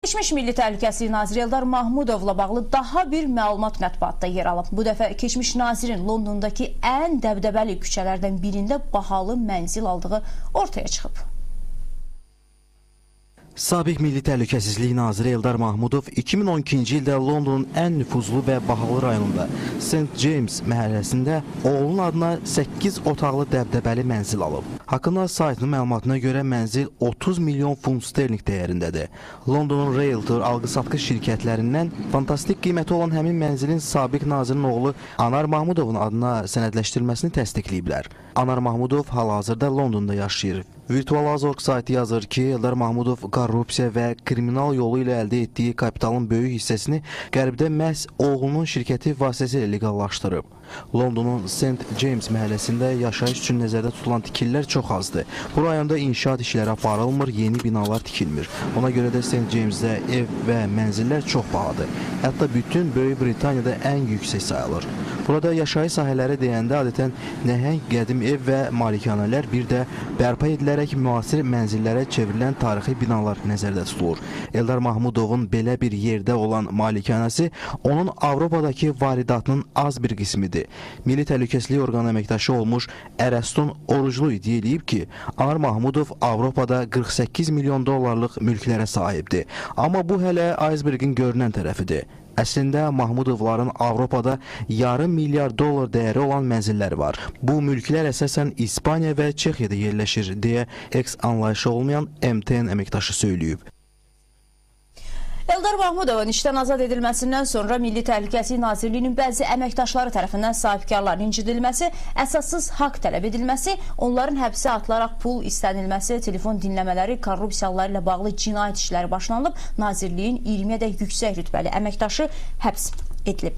Keçmiş Milli Təhlükəsizlik Naziri Eldar Mahmudovla bağlı daha bir məlumat mətbuatda yer alıb. Bu dəfə keçmiş nazirin Londondakı ən dəbdəbəli küçələrdən birində bahalı mənzil aldığı ortaya çıxıb. Sabiq Milli Təhlükəsizlik Naziri Eldar Mahmudov 2012-ci ildə Londonun ən nüfuzlu və bahalı rayonunda St. James məhəlləsində oğlunun adına 8 otaqlı dəbdəbəli mənzil alıb. Haqqında saytının məlumatına görə mənzil 30 milyon funt sterling dəyərindədir. Londonun Realtor alqı-satqı şirkətlərindən fantastik qiyməti olan həmin mənzilin sabiq nazirin oğlu Anar Mahmudovun adına sənədləşdirilməsini təsdiqləyiblər. Anar Mahmudov hal-hazırda Londonda yaşayır. Virtual Azorg saytı yazır ki, Eldar Mahmudov korrupsiya və kriminal yolu ilə əldə etdiyi kapitalın böyük hissəsini Qərbdə məhz oğlunun şirkəti vasitəsilə legallaşdırıb. Londonun St. James məhəlləsində yaşayış üçün nəzərdə tutulan tikililər çox azdır. Bu rayonda inşaat işləri aparılmır, yeni binalar tikilmir. Ona görə də St. Jamesdə ev və mənzillər çox bahadır. Hətta bütün Böyük Britaniyada ən yüksək sayılır. Burada yaşayış sahələri deyəndə adətən nəhəng qədim ev və malikanələr, bir də bərpa edilərək müasir mənzillərə çevrilən tarixi binalar nəzərdə tutulur. Eldar Mahmudovun belə bir yerdə olan malikanəsi onun Avropadakı varidatının az bir qismidir. Milli Təhlükəsizlik orqanı əməkdaşı olmuş Ərəstun Oruclu deyib ki, Anar Mahmudov Avropada 48 milyon dollarlıq mülklərə sahibdir. Amma bu hələ icebergin görünən tərəfidir. Əslində Mahmudovların Avropada yarım milyar dollar dəyəri olan mənzilləri var. Bu mülklər əsasən İspaniya və Çexiyada yerləşir deyə eks anlayışı olmayan MTN əməkdaşı söyləyib. Eldar Mahmudovun işdən azad edilməsindən sonra Milli Təhlükəsizlik Nazirliyinin bəzi əməkdaşları tərəfindən sahibkarların incidilməsi, əsassız haqq tələb edilməsi, onların həbsə atılaraq pul istənilməsi, telefon dinləmələri, korrupsiyaları ilə bağlı cinayət işləri başlanılıb, Nazirliyin 20-yə də yüksək rütbəli əməkdaşı həbs edilib.